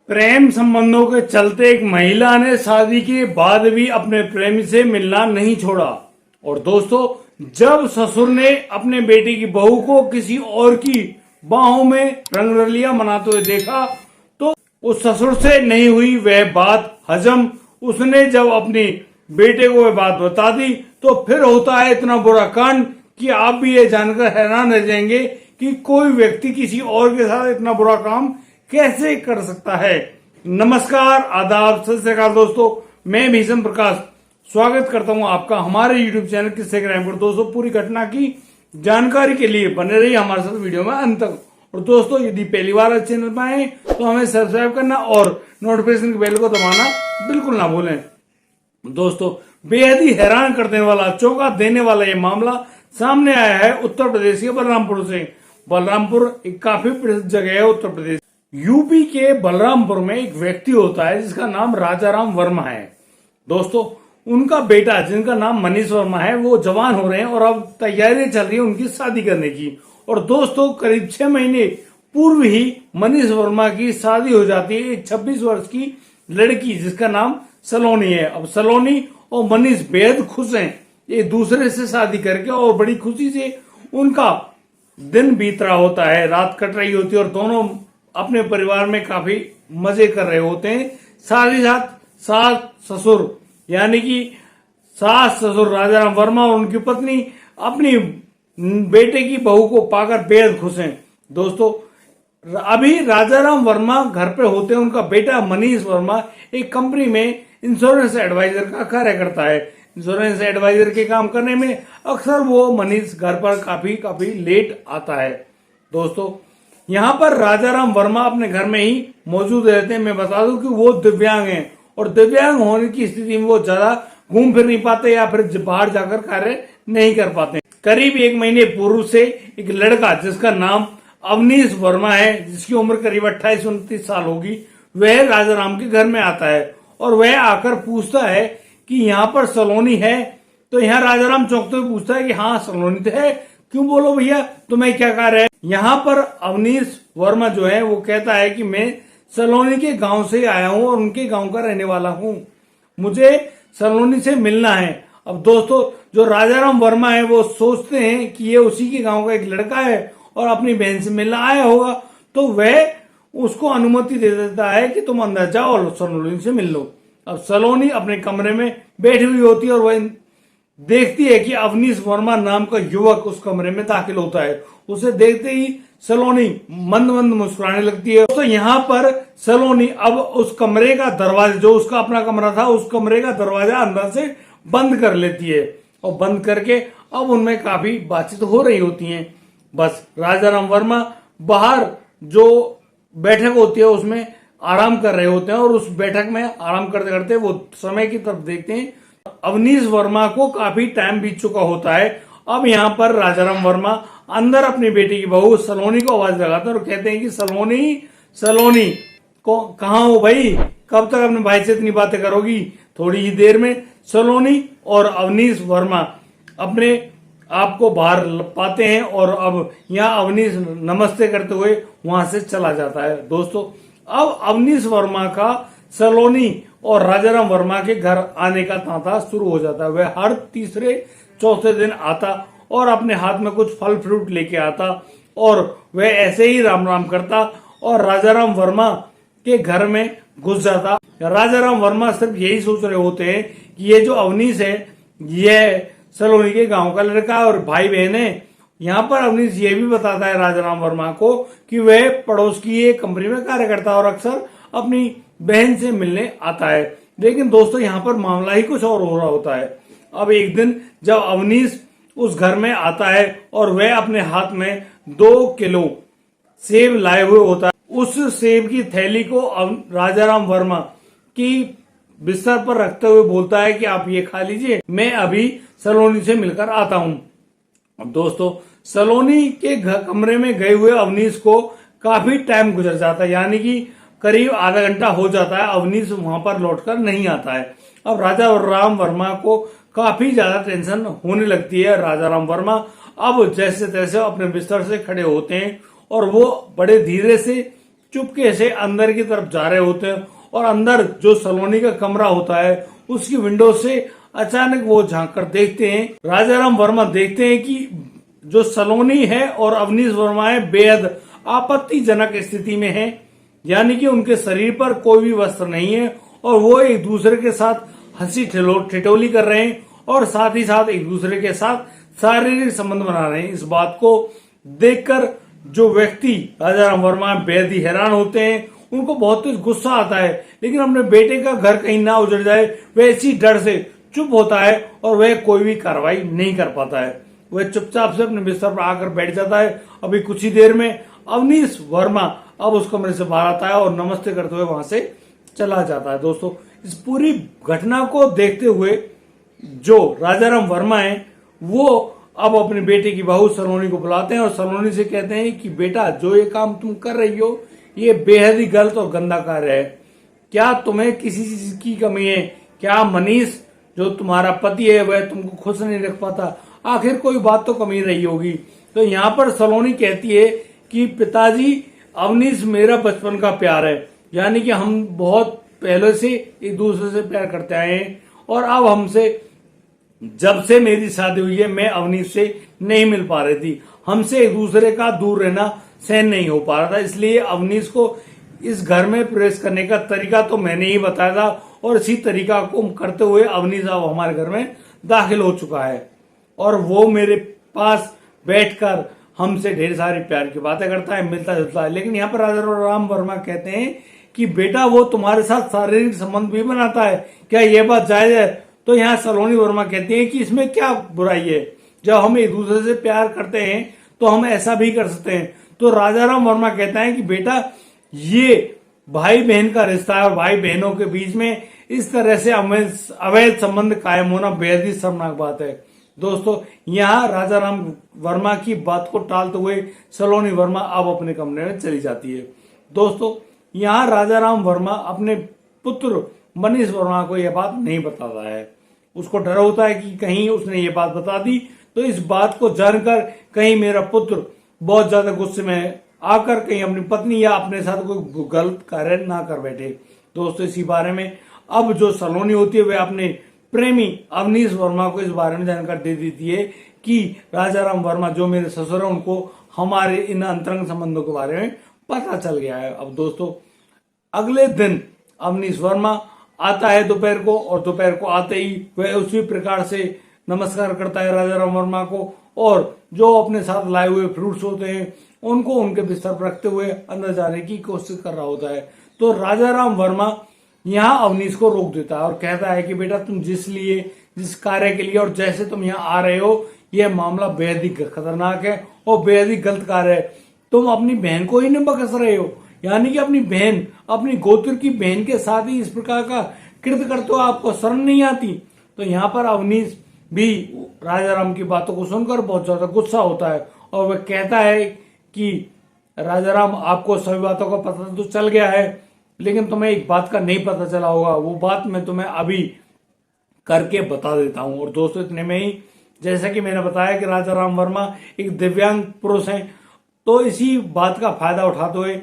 प्रेम संबंधों के चलते एक महिला ने शादी के बाद भी अपने प्रेमी से मिलना नहीं छोड़ा। और दोस्तों, जब ससुर ने अपने बेटे की बहू को किसी और की बाहों में रंगरलियां मनाते हुए देखा तो उस ससुर से नहीं हुई वह बात हजम। उसने जब अपने बेटे को वह बात बता दी तो फिर होता है इतना बुरा कांड कि आप भी ये जानकर हैरान रह जाएंगे कि कोई व्यक्ति किसी और के साथ इतना बुरा काम कैसे कर सकता है। नमस्कार, आदाब, सत श्री अकाल दोस्तों, मैं भीषम प्रकाश स्वागत करता हूं आपका हमारे YouTube चैनल किस्से क्राइम पर। दोस्तों, पूरी घटना की जानकारी के लिए बने रहिए हमारे साथ वीडियो में अंत तक। और दोस्तों, यदि पहली बार इस चैनल पर आए तो हमें सब्सक्राइब करना और नोटिफिकेशन के बेल को दबाना बिल्कुल ना भूलें। दोस्तों, बेहद ही हैरान करने वाला, चौंका देने वाला ये मामला सामने आया है उत्तर प्रदेश के बलरामपुर से। बलरामपुर एक काफी प्रसिद्ध जगह है उत्तर प्रदेश। यूपी के बलरामपुर में एक व्यक्ति होता है जिसका नाम राजाराम वर्मा है। दोस्तों, उनका बेटा जिनका नाम मनीष वर्मा है वो जवान हो रहे हैं और अब तैयारी चल रही है उनकी शादी करने की। और दोस्तों, करीब 6 महीने पूर्व ही मनीष वर्मा की शादी हो जाती है एक 26 वर्ष की लड़की जिसका नाम सलोनी है। अब सलोनी और मनीष बेहद खुश हैं एक दूसरे से शादी करके और बड़ी खुशी से उनका दिन बीत रहा होता है, रात कट रही होती है और दोनों अपने परिवार में काफी मजे कर रहे होते हैं। साथ ही साथ सास ससुर यानी कि सास ससुर राजाराम वर्मा और उनकी पत्नी अपनी बेटे की बहू को पाकर बेहद खुश हैं। दोस्तों, अभी राजाराम वर्मा घर पे होते हैं। उनका बेटा मनीष वर्मा एक कंपनी में इंश्योरेंस एडवाइजर का कार्य करता है। इंश्योरेंस एडवाइजर के काम करने में अक्सर वो मनीष घर पर काफी लेट आता है। दोस्तों, यहाँ पर राजाराम वर्मा अपने घर में ही मौजूद रहते हैं। मैं बता दूं कि वो दिव्यांग हैं और दिव्यांग होने की स्थिति में वो ज्यादा घूम फिर नहीं पाते या फिर बाहर जाकर कार्य नहीं कर पाते। करीब 1 महीने पूर्व से एक लड़का जिसका नाम अवनीश वर्मा है, जिसकी उम्र करीब 28-29 साल होगी, वह राजाराम के घर में आता है और वह आकर पूछता है कि यहाँ पर सलोनी है। तो यहाँ राजाराम चौंकते हुए पूछता है कि हाँ सलोनी तो है, क्यों बोलो भैया, तुम्हें क्या कार्य है। यहाँ पर अवनीश वर्मा जो है वो कहता है कि मैं सलोनी के गांव से आया हूँ और उनके गांव का रहने वाला हूँ, मुझे सलोनी से मिलना है। अब दोस्तों, जो राजाराम वर्मा है वो सोचते हैं कि ये उसी के गांव का एक लड़का है और अपनी बहन से मिलना आया होगा, तो वह उसको अनुमति दे देता है कि तुम अंदर जाओ और सलोनी से मिल लो। अब सलोनी अपने कमरे में बैठी हुई होती है और वह देखती है कि अवनीश वर्मा नाम का युवक उस कमरे में दाखिल होता है। उसे देखते ही सलोनी मंद मंद मुस्कुराने लगती है। तो यहाँ पर सलोनी अब उस कमरे का दरवाजा, जो उसका अपना कमरा था, उस कमरे का दरवाजा अंदर से बंद कर लेती है और बंद करके अब उनमें काफी बातचीत हो रही होती है। बस राजाराम वर्मा बाहर जो बैठक होती है उसमें आराम कर रहे होते हैं और उस बैठक में आराम करते करते वो समय की तरफ देखते हैं। अवनीश वर्मा को काफी टाइम बीत चुका होता है। अब यहाँ पर राजाराम वर्मा अंदर अपनी बेटी की बहू सलोनी को आवाज लगाते हैं और कहते हैं कि सलोनी, सलोनी को कहाँ हो भाई, कब तक अपने भाई से इतनी बातें करोगी। थोड़ी ही देर में सलोनी और अवनीश वर्मा अपने आप को बाहर पाते हैं और अब यहाँ अवनीश नमस्ते करते हुए वहां से चला जाता है। दोस्तों, अब अवनीश वर्मा का सलोनी और राजाराम वर्मा के घर आने का तांता शुरू हो जाता है। वह हर तीसरे चौथे दिन आता और अपने हाथ में कुछ फल फ्रूट लेके आता और वह ऐसे ही राम राम करता और राजाराम वर्मा के घर में घुस जाता। राजाराम वर्मा सिर्फ यही सोच रहे होते हैं कि ये जो अवनीश है यह सलोनी के गांव का लड़का और भाई बहन है। यहाँ पर अवनीश ये भी बताता है राजाराम वर्मा को कि वह पड़ोस की एक कंपनी में कार्य करता है और अक्सर अपनी बहन से मिलने आता है। लेकिन दोस्तों, यहाँ पर मामला ही कुछ और हो रहा होता है। अब एक दिन जब अवनीश उस घर में आता है और वह अपने हाथ में 2 किलो सेब लाए हुए होता है, उस सेब की थैली को राजाराम वर्मा की बिस्तर पर रखते हुए बोलता है कि आप ये खा लीजिए, मैं अभी सलोनी से मिलकर आता हूं। अब दोस्तों, सलोनी के कमरे में गए हुए अवनीश को काफी टाइम गुजर जाता है, यानी कि करीब आधा घंटा हो जाता है। अवनीश वहां पर लौटकर नहीं आता है। अब राजाराम वर्मा को काफी ज्यादा टेंशन होने लगती है। राजाराम वर्मा अब जैसे तैसे अपने बिस्तर से खड़े होते हैं और वो बड़े धीरे से चुपके से अंदर की तरफ जा रहे होते हैं और अंदर जो सलोनी का कमरा होता है उसकी विंडो से अचानक वो झांक कर देखते हैं। राजाराम वर्मा देखते हैं कि जो सलोनी है और अवनीश वर्मा है बेहद आपत्तिजनक स्थिति में है, यानी कि उनके शरीर पर कोई भी वस्त्र नहीं है और वो एक दूसरे के साथ हंसी ठिठोली कर रहे हैं और साथ ही साथ एक दूसरे के साथ शारीरिक संबंध बना रहे हैं। इस बात को देखकर जो व्यक्ति राजाराम वर्मा बेहद ही हैरान होते हैं, उनको बहुत तेज गुस्सा आता है, लेकिन अपने बेटे का घर कहीं ना उजड़ जाए वह इसी डर से चुप होता है और वह कोई भी कार्रवाई नहीं कर पाता है। वह चुपचाप से अपने बिस्तर पर आकर बैठ जाता है। अभी कुछ ही देर में अवनीश वर्मा अब उस कमरे से बाहर आता है और नमस्ते करते हुए वहां से चला जाता है। दोस्तों, इस पूरी घटना को देखते हुए जो राजाराम वर्मा है वो अब अपने बेटे की बहू सलोनी को बुलाते हैं और सलोनी से कहते हैं कि बेटा, जो ये काम तुम कर रही हो ये बेहद ही गलत और गंदा कार्य है। क्या तुम्हें किसी चीज की कमी है? क्या मनीष जो तुम्हारा पति है वह तुमको खुश नहीं रख पाता? आखिर कोई बात तो कमी रही होगी। तो यहाँ पर सलोनी कहती है कि पिताजी, अवनीश मेरा बचपन का प्यार है, यानी कि हम बहुत पहले से एक दूसरे से प्यार करते आए हैं और अब हमसे जब से मेरी शादी हुई है मैं अवनीश से नहीं मिल पा रही थी। हमसे एक दूसरे का दूर रहना सहन नहीं हो पा रहा था, इसलिए अवनीश को इस घर में प्रवेश करने का तरीका तो मैंने ही बताया था और इसी तरीका को करते हुए अवनीश अब हमारे घर में दाखिल हो चुका है और वो मेरे पास बैठकर हमसे ढेर सारी प्यार की बातें करता है, मिलता जुलता है। लेकिन यहाँ पर राजाराम वर्मा कहते हैं कि बेटा, वो तुम्हारे साथ शारीरिक संबंध भी बनाता है, क्या यह बात जायज है? तो यहाँ सलोनी वर्मा कहती है कि इसमें क्या बुराई है, जब हम एक दूसरे से प्यार करते हैं तो हम ऐसा भी कर सकते हैं। तो राजाराम वर्मा कहता है कि बेटा, ये भाई बहन का रिश्ता है और भाई बहनों के बीच में इस तरह से अवैध संबंध कायम होना बेहद ही शर्मनाक बात है। दोस्तों, यहाँ राजाराम वर्मा की बात को टालते हुए सलोनी वर्मा अब अपने कमरे में चली जाती है। दोस्तों, यहाँ राजाराम वर्मा अपने पुत्र मनीष वर्मा को यह बात नहीं बताता है। उसको डर होता है कि कहीं उसने ये बात बता दी तो इस बात को जानकर कहीं मेरा पुत्र बहुत ज्यादा गुस्से में आकर कहीं अपनी पत्नी या अपने साथ कोई गलत कार्य ना कर बैठे। दोस्तों, इसी बारे में अब जो सलोनी होती है वह अपने प्रेमी अवनीश वर्मा को इस बारे में जानकारी दे देती है कि राजाराम वर्मा जो मेरे ससुर है उनको हमारे इन अंतरंग संबंधों के बारे में पता चल गया है। अब दोस्तों, अगले दिन अवनीश वर्मा आता है दोपहर को और दोपहर को आते ही वह उसी प्रकार से नमस्कार करता है राजाराम वर्मा को और जो अपने साथ लाए हुए फ्रूट्स होते हैं उनको उनके बिस्तर पर रखते हुए अंदर जाने की कोशिश कर रहा होता है। तो राजाराम वर्मा यहाँ अवनीश को रोक देता है और कहता है कि बेटा, तुम जिस कार्य के लिए और जैसे तुम यहाँ आ रहे हो यह मामला बेहद ही खतरनाक है और बेहद ही गलत कार्य है। तुम अपनी बहन को ही नहीं बकस रहे हो, यानी कि अपनी बहन, अपनी गोत्र की बहन के साथ ही इस प्रकार का कृत्य करते हो, आपको शर्म नहीं आती? तो यहाँ पर अवनीश भी राजाराम की बातों को सुनकर बहुत ज्यादा गुस्सा होता है और वह कहता है कि राजाराम, आपको सभी बातों का पता तो चल गया है, लेकिन तुम्हें एक बात का नहीं पता चला होगा, वो बात मैं तुम्हें अभी करके बता देता हूं। और दोस्तों, इतने में ही जैसा कि मैंने बताया कि राजाराम वर्मा एक दिव्यांग पुरुष हैं, तो इसी बात का फायदा उठाते हुए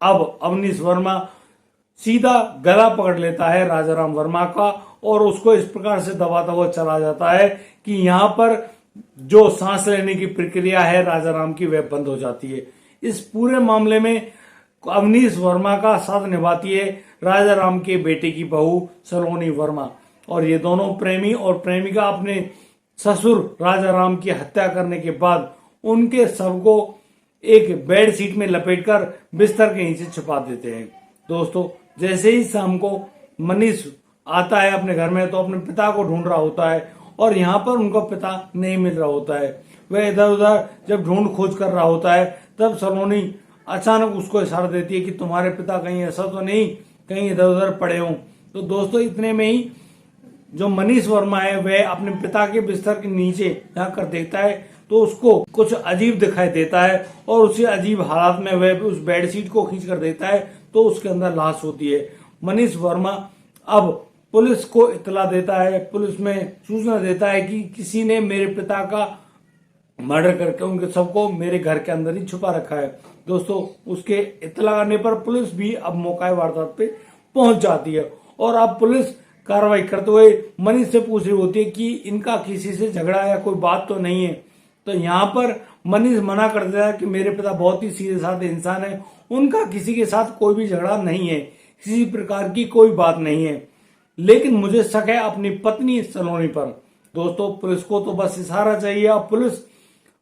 अब अवनीश वर्मा सीधा गला पकड़ लेता है राजाराम वर्मा का और उसको इस प्रकार से दबाता हुआ चला जाता है कि यहाँ पर जो सांस लेने की प्रक्रिया है राजाराम की वह बंद हो जाती है। इस पूरे मामले में अवनीश वर्मा का साथ निभाती है राजाराम के बेटे की बहू सलोनी वर्मा और ये दोनों प्रेमी और प्रेमिका अपने ससुर राजाराम की हत्या करने के बाद उनके शव को एक बेड शीट में लपेटकर बिस्तर के नीचे छुपा देते हैं। दोस्तों, जैसे ही शाम को मनीष आता है अपने घर में तो अपने पिता को ढूंढ रहा होता है और यहाँ पर उनका पिता नहीं मिल रहा होता है। वह इधर उधर जब ढूंढ खोज कर रहा होता है तब सलोनी अचानक उसको इशारा देती है कि तुम्हारे पिता कहीं ऐसा तो नहीं कहीं इधर उधर पड़े हों। तो दोस्तों, इतने में ही जो मनीष वर्मा है वह अपने पिता के बिस्तर के नीचे जाकर देखता है तो उसको कुछ अजीब दिखाई देता है और उसी अजीब हालात में वह उस बेडशीट को खींच कर देखता है तो उसके अंदर लाश होती है। मनीष वर्मा अब पुलिस को इतला देता है, पुलिस में सूचना देता है कि किसी ने मेरे पिता का मर्डर करके उनके सबको मेरे घर के अंदर ही छुपा रखा है। दोस्तों उसके इत्तला करने पर पुलिस भी अब मौका वारदात पे पहुंच जाती है और अब पुलिस कार्रवाई करते हुए मनीष से पूछ रही होती है कि इनका किसी से झगड़ा या कोई बात तो नहीं है। तो यहाँ पर मनीष मना कर देता है कि मेरे पिता बहुत ही सीधे साधे इंसान है, उनका किसी के साथ कोई भी झगड़ा नहीं है, किसी प्रकार की कोई बात नहीं है, लेकिन मुझे शक है अपनी पत्नी सलोनी पर। दोस्तों पुलिस को तो बस इशारा चाहिए। अब पुलिस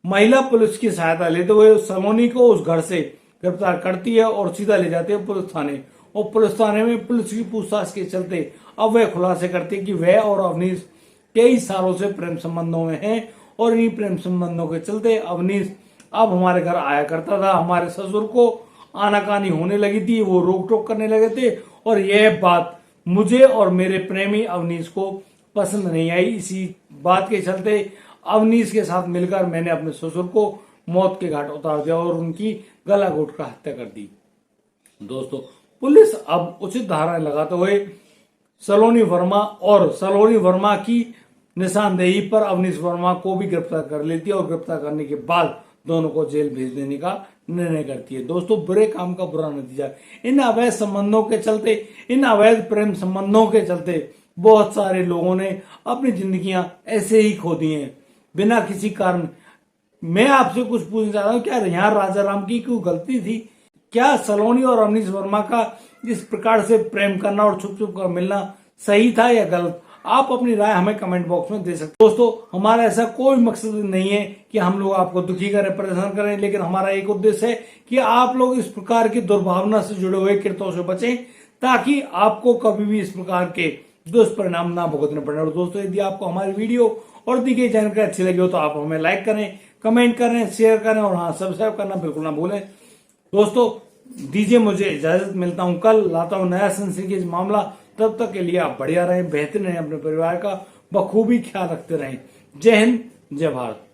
महिला पुलिस की सहायता लेते हुए सलोनी को उस घर से गिरफ्तार करती है और सीधा ले जाती है पुलिस थाने। और पुलिस थाने में पुलिस की पूछताछ के चलते अब वह खुलासे करती है कि वह और अवनीश कई सालों से प्रेम संबंधों में हैं और इन्हीं प्रेम संबंधों के चलते अवनीश अब हमारे घर आया करता था। हमारे ससुर को आनाकानी होने लगी थी, वो रोक टोक करने लगे थे और यह बात मुझे और मेरे प्रेमी अवनीश को पसंद नहीं आई। इसी बात के चलते अवनीश के साथ मिलकर मैंने अपने ससुर को मौत के घाट उतार दिया और उनकी गला घोटकर हत्या कर दी। दोस्तों पुलिस अब उचित धाराएं लगाते हुए सलोनी वर्मा की निशानदेही पर अवनीश वर्मा को भी गिरफ्तार कर लेती है और गिरफ्तार करने के बाद दोनों को जेल भेज देने का निर्णय करती है। दोस्तों बुरे काम का बुरा नतीजा। इन अवैध संबंधों के चलते, इन अवैध प्रेम संबंधों के चलते बहुत सारे लोगों ने अपनी जिंदगियां ऐसे ही खो दी हैं बिना किसी कारण। मैं आपसे कुछ पूछना चाहता हूं, क्या यहाँ राजा राम की कोई गलती थी? क्या सलोनी और अवनीश वर्मा का इस प्रकार से प्रेम करना और छुप छुप कर मिलना सही था या गलत? आप अपनी राय हमें कमेंट बॉक्स में दे सकते हैं। दोस्तों हमारा ऐसा कोई मकसद नहीं है कि हम लोग आपको दुखी करें, परेशान करें, लेकिन हमारा एक उद्देश्य है कि आप लोग इस प्रकार की दुर्भावना से जुड़े हुए कृत्यों से बचें ताकि आपको कभी भी इस प्रकार के दुष्परिणाम ना भुगतने पड़े। और दोस्तों यदि आपको हमारी वीडियो और दी गई जानकारी अच्छी लगी हो तो आप हमें लाइक करें, कमेंट करें, शेयर करें और हाँ सब्सक्राइब करना बिल्कुल ना भूलें। दोस्तों दीजिए मुझे इजाजत, मिलता हूं कल, लाता हूं नया सनसनीखेज मामला। तब तक के लिए आप बढ़िया रहें, बेहतर रहें, अपने परिवार का बखूबी ख्याल रखते रहें। जय हिंद, जय भारत।